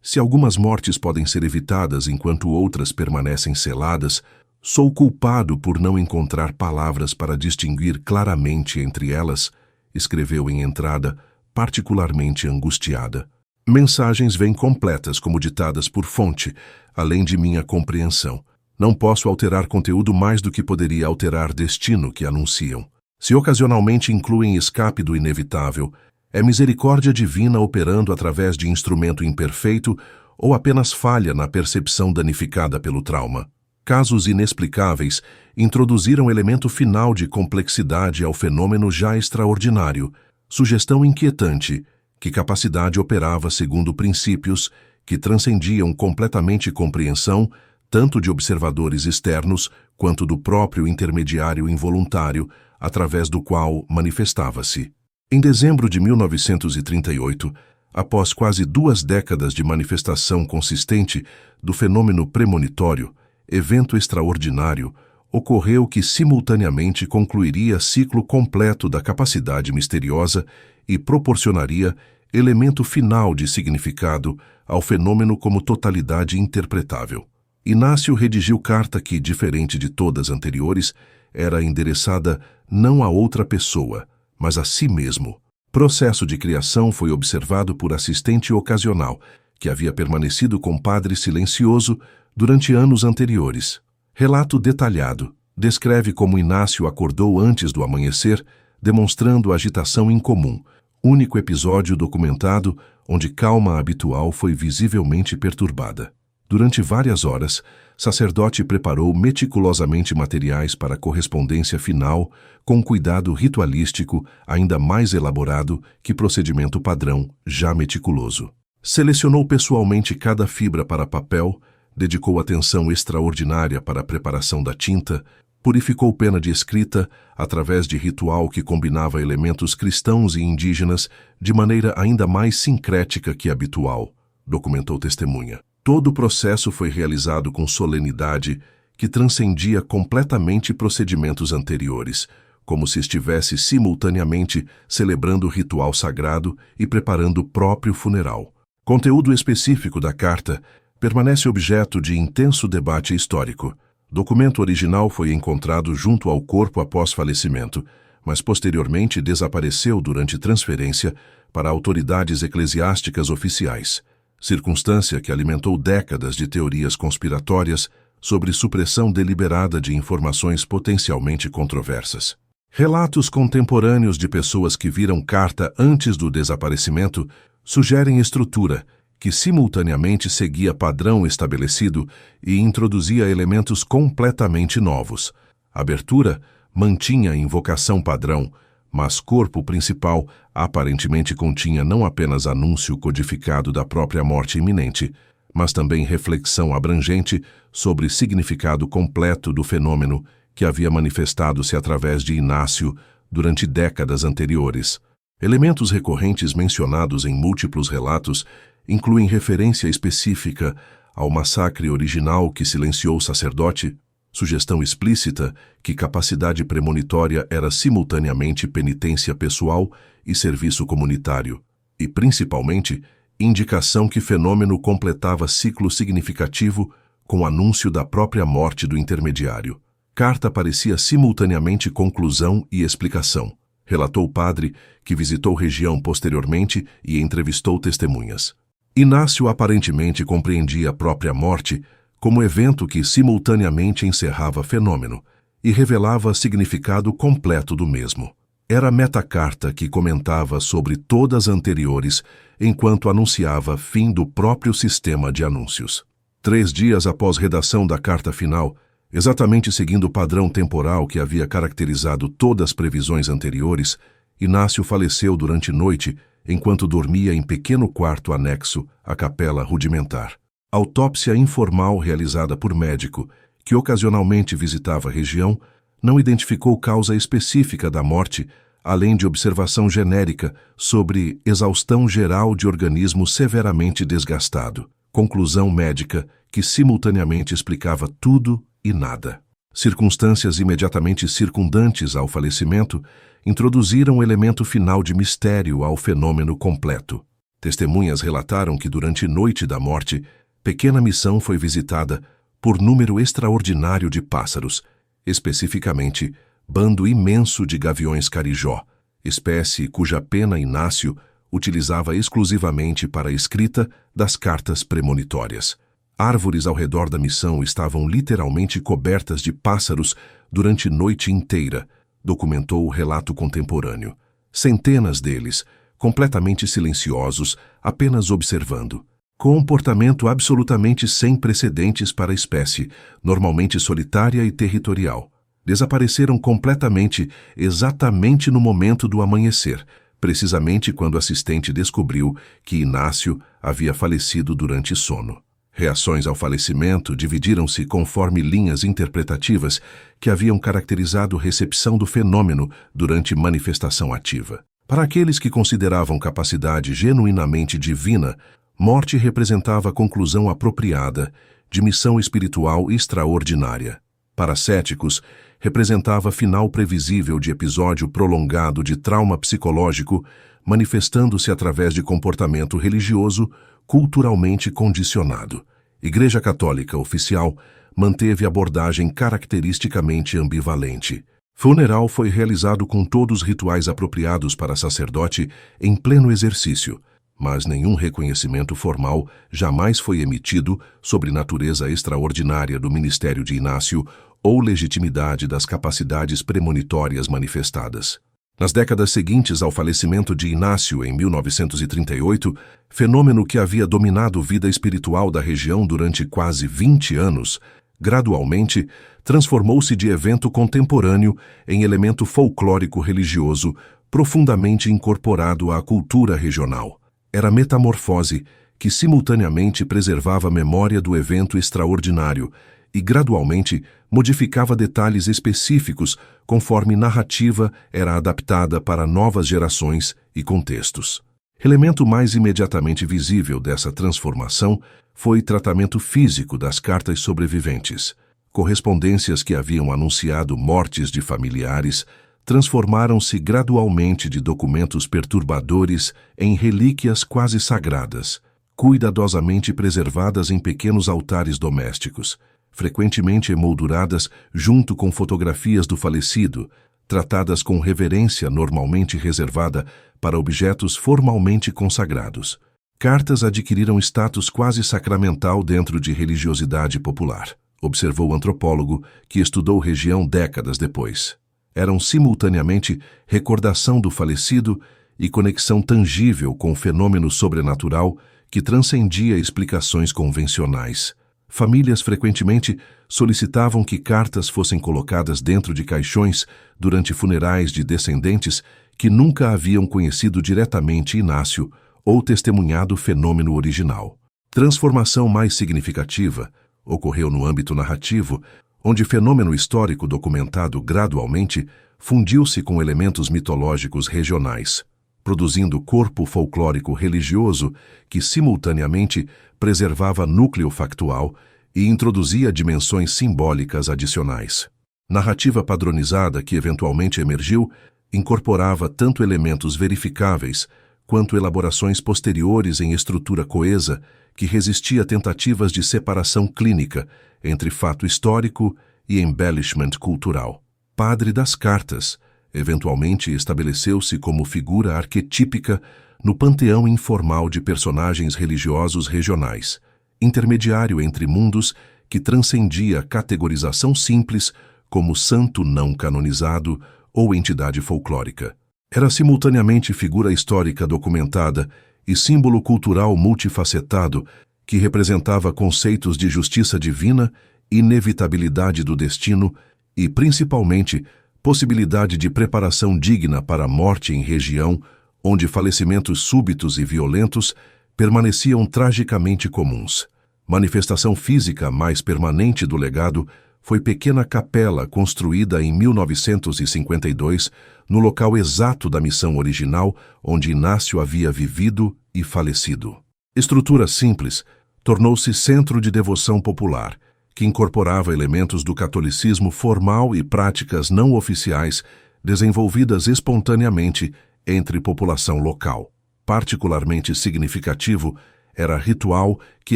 Se algumas mortes podem ser evitadas enquanto outras permanecem seladas, sou culpado por não encontrar palavras para distinguir claramente entre elas, escreveu em entrada, particularmente angustiada. Mensagens vêm completas como ditadas por fonte, além de minha compreensão. Não posso alterar conteúdo mais do que poderia alterar destino que anunciam. Se ocasionalmente incluem escape do inevitável, é misericórdia divina operando através de instrumento imperfeito ou apenas falha na percepção danificada pelo trauma. Casos inexplicáveis introduziram elemento final de complexidade ao fenômeno já extraordinário, sugestão inquietante que capacidade operava segundo princípios que transcendiam completamente compreensão tanto de observadores externos quanto do próprio intermediário involuntário através do qual manifestava-se. Em dezembro de 1938, após quase 2 décadas de manifestação consistente do fenômeno premonitório, evento extraordinário, ocorreu que simultaneamente concluiria ciclo completo da capacidade misteriosa e proporcionaria elemento final de significado ao fenômeno como totalidade interpretável. Inácio redigiu carta que, diferente de todas anteriores, era endereçada não a outra pessoa, mas a si mesmo. Processo de criação foi observado por assistente ocasional, que havia permanecido com padre silencioso durante anos anteriores. Relato detalhado descreve como Inácio acordou antes do amanhecer, demonstrando agitação incomum, único episódio documentado onde calma habitual foi visivelmente perturbada. Durante várias horas, sacerdote preparou meticulosamente materiais para a correspondência final com cuidado ritualístico ainda mais elaborado que procedimento padrão, já meticuloso. Selecionou pessoalmente cada fibra para papel, dedicou atenção extraordinária para a preparação da tinta, purificou pena de escrita através de ritual que combinava elementos cristãos e indígenas de maneira ainda mais sincrética que habitual, documentou testemunha. Todo o processo foi realizado com solenidade que transcendia completamente procedimentos anteriores, como se estivesse simultaneamente celebrando o ritual sagrado e preparando o próprio funeral. Conteúdo específico da carta permanece objeto de intenso debate histórico. Documento original foi encontrado junto ao corpo após falecimento, mas posteriormente desapareceu durante transferência para autoridades eclesiásticas oficiais. Circunstância que alimentou décadas de teorias conspiratórias sobre supressão deliberada de informações potencialmente controversas. Relatos contemporâneos de pessoas que viram carta antes do desaparecimento sugerem estrutura que simultaneamente seguia padrão estabelecido e introduzia elementos completamente novos. Abertura mantinha invocação padrão, mas corpo principal aparentemente continha não apenas anúncio codificado da própria morte iminente, mas também reflexão abrangente sobre significado completo do fenômeno que havia manifestado-se através de Inácio durante décadas anteriores. Elementos recorrentes mencionados em múltiplos relatos incluem referência específica ao massacre original que silenciou o sacerdote, sugestão explícita que capacidade premonitória era simultaneamente penitência pessoal e serviço comunitário, e, principalmente, indicação que fenômeno completava ciclo significativo com anúncio da própria morte do intermediário. Carta parecia simultaneamente conclusão e explicação, relatou o padre, que visitou região posteriormente e entrevistou testemunhas. Inácio aparentemente compreendia a própria morte como evento que simultaneamente encerrava fenômeno e revelava significado completo do mesmo. Era a metacarta que comentava sobre todas as anteriores, enquanto anunciava fim do próprio sistema de anúncios. 3 dias após redação da carta final, exatamente seguindo o padrão temporal que havia caracterizado todas as previsões anteriores, Inácio faleceu durante noite enquanto dormia em pequeno quarto anexo à capela rudimentar. Autópsia informal realizada por médico, que ocasionalmente visitava a região, não identificou causa específica da morte, além de observação genérica sobre exaustão geral de organismo severamente desgastado. Conclusão médica que simultaneamente explicava tudo e nada. Circunstâncias imediatamente circundantes ao falecimento introduziram o elemento final de mistério ao fenômeno completo. Testemunhas relataram que durante a noite da morte, pequena missão foi visitada por número extraordinário de pássaros, especificamente bando imenso de gaviões carijó, espécie cuja pena Inácio utilizava exclusivamente para a escrita das cartas premonitórias. Árvores ao redor da missão estavam literalmente cobertas de pássaros durante a noite inteira, documentou o relato contemporâneo. Centenas deles, completamente silenciosos, apenas observando. Comportamento absolutamente sem precedentes para a espécie, normalmente solitária e territorial. Desapareceram completamente exatamente no momento do amanhecer, precisamente quando o assistente descobriu que Inácio havia falecido durante sono. Reações ao falecimento dividiram-se conforme linhas interpretativas que haviam caracterizado a recepção do fenômeno durante manifestação ativa. Para aqueles que consideravam capacidade genuinamente divina, morte representava a conclusão apropriada de missão espiritual extraordinária. Para céticos, representava final previsível de episódio prolongado de trauma psicológico, manifestando-se através de comportamento religioso culturalmente condicionado. Igreja Católica Oficial manteve abordagem caracteristicamente ambivalente. Funeral foi realizado com todos os rituais apropriados para sacerdote em pleno exercício, mas nenhum reconhecimento formal jamais foi emitido sobre natureza extraordinária do ministério de Inácio ou legitimidade das capacidades premonitórias manifestadas. Nas décadas seguintes ao falecimento de Inácio, em 1938, fenômeno que havia dominado a vida espiritual da região durante quase 20 anos, gradualmente transformou-se de evento contemporâneo em elemento folclórico religioso profundamente incorporado à cultura regional. Era metamorfose que simultaneamente preservava a memória do evento extraordinário e gradualmente modificava detalhes específicos conforme narrativa era adaptada para novas gerações e contextos. Elemento mais imediatamente visível dessa transformação foi o tratamento físico das cartas sobreviventes. Correspondências que haviam anunciado mortes de familiares transformaram-se gradualmente de documentos perturbadores em relíquias quase sagradas, cuidadosamente preservadas em pequenos altares domésticos, frequentemente emolduradas junto com fotografias do falecido, tratadas com reverência normalmente reservada para objetos formalmente consagrados. Cartas adquiriram status quase sacramental dentro de religiosidade popular, observou o antropólogo que estudou a região décadas depois. Eram simultaneamente recordação do falecido e conexão tangível com o fenômeno sobrenatural que transcendia explicações convencionais. Famílias frequentemente solicitavam que cartas fossem colocadas dentro de caixões durante funerais de descendentes que nunca haviam conhecido diretamente Inácio ou testemunhado o fenômeno original. Transformação mais significativa ocorreu no âmbito narrativo, onde fenômeno histórico documentado gradualmente fundiu-se com elementos mitológicos regionais, produzindo corpo folclórico religioso que simultaneamente preservava núcleo factual e introduzia dimensões simbólicas adicionais. Narrativa padronizada que eventualmente emergiu incorporava tanto elementos verificáveis quanto elaborações posteriores em estrutura coesa que resistia a tentativas de separação clínica entre fato histórico e embellishment cultural. Padre das cartas, eventualmente estabeleceu-se como figura arquetípica no panteão informal de personagens religiosos regionais, intermediário entre mundos que transcendia a categorização simples como santo não canonizado ou entidade folclórica. Era simultaneamente figura histórica documentada e símbolo cultural multifacetado que representava conceitos de justiça divina, inevitabilidade do destino e, principalmente, possibilidade de preparação digna para a morte em região onde falecimentos súbitos e violentos permaneciam tragicamente comuns. Manifestação física mais permanente do legado foi pequena capela construída em 1952, no local exato da missão original onde Inácio havia vivido e falecido. Estrutura simples, tornou-se centro de devoção popular, que incorporava elementos do catolicismo formal e práticas não oficiais desenvolvidas espontaneamente entre população local. Particularmente significativo era ritual que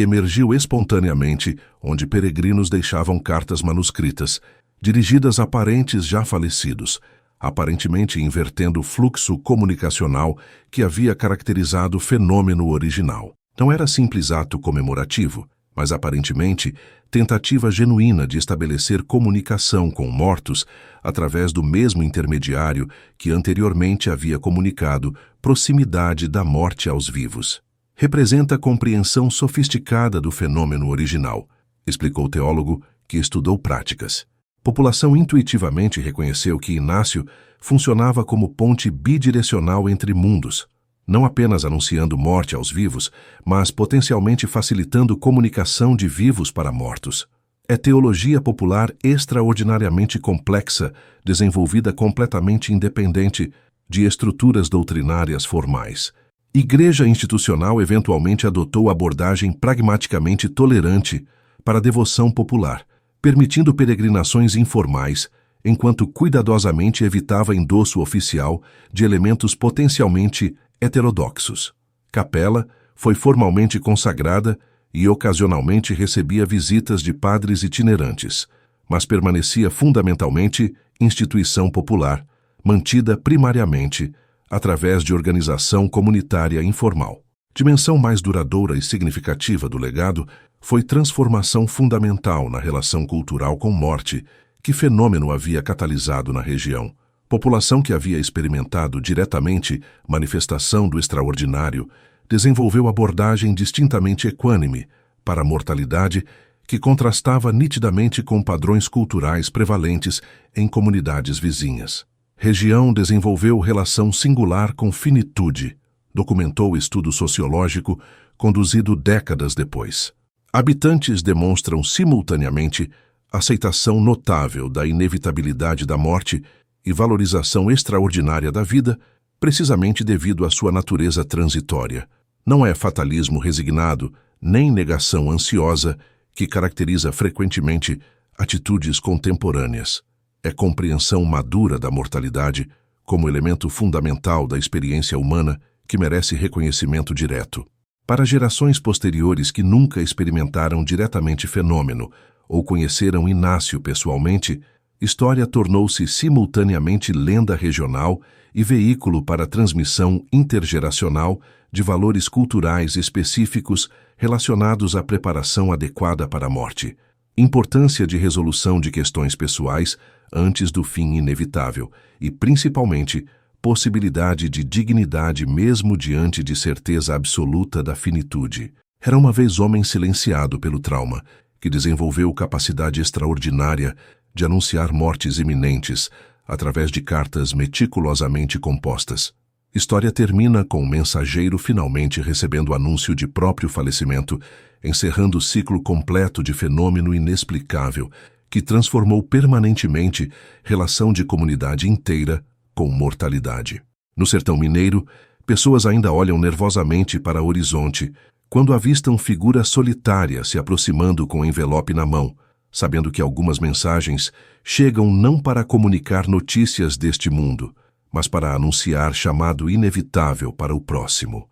emergiu espontaneamente, onde peregrinos deixavam cartas manuscritas, dirigidas a parentes já falecidos, aparentemente invertendo o fluxo comunicacional que havia caracterizado o fenômeno original. Não era simples ato comemorativo, mas aparentemente tentativa genuína de estabelecer comunicação com mortos através do mesmo intermediário que anteriormente havia comunicado proximidade da morte aos vivos. Representa a compreensão sofisticada do fenômeno original, explicou o teólogo que estudou práticas. População intuitivamente reconheceu que Inácio funcionava como ponte bidirecional entre mundos, não apenas anunciando morte aos vivos, mas potencialmente facilitando comunicação de vivos para mortos. É teologia popular extraordinariamente complexa, desenvolvida completamente independente de estruturas doutrinárias formais. Igreja institucional eventualmente adotou abordagem pragmaticamente tolerante para a devoção popular, permitindo peregrinações informais, enquanto cuidadosamente evitava endosso oficial de elementos potencialmente heterodoxos. Capela foi formalmente consagrada e ocasionalmente recebia visitas de padres itinerantes, mas permanecia fundamentalmente instituição popular, mantida primariamente através de organização comunitária informal. Dimensão mais duradoura e significativa do legado foi transformação fundamental na relação cultural com morte que fenômeno havia catalisado na região. População que havia experimentado diretamente manifestação do extraordinário desenvolveu abordagem distintamente equânime para a mortalidade que contrastava nitidamente com padrões culturais prevalentes em comunidades vizinhas. Região desenvolveu relação singular com finitude, documentou o estudo sociológico conduzido décadas depois. Habitantes demonstram simultaneamente aceitação notável da inevitabilidade da morte e valorização extraordinária da vida, precisamente devido à sua natureza transitória. Não é fatalismo resignado, nem negação ansiosa que caracteriza frequentemente atitudes contemporâneas. É compreensão madura da mortalidade como elemento fundamental da experiência humana que merece reconhecimento direto. Para gerações posteriores que nunca experimentaram diretamente fenômeno ou conheceram Inácio pessoalmente, história tornou-se simultaneamente lenda regional e veículo para a transmissão intergeracional de valores culturais específicos relacionados à preparação adequada para a morte. Importância de resolução de questões pessoais antes do fim inevitável e, principalmente, possibilidade de dignidade mesmo diante de certeza absoluta da finitude. Era uma vez homem silenciado pelo trauma, que desenvolveu capacidade extraordinária de anunciar mortes iminentes através de cartas meticulosamente compostas. História termina com o mensageiro finalmente recebendo o anúncio de próprio falecimento, encerrando o ciclo completo de fenômeno inexplicável que transformou permanentemente relação de comunidade inteira com mortalidade. No sertão mineiro, pessoas ainda olham nervosamente para o horizonte quando avistam figura solitária se aproximando com o envelope na mão, sabendo que algumas mensagens chegam não para comunicar notícias deste mundo, mas para anunciar chamado inevitável para o próximo.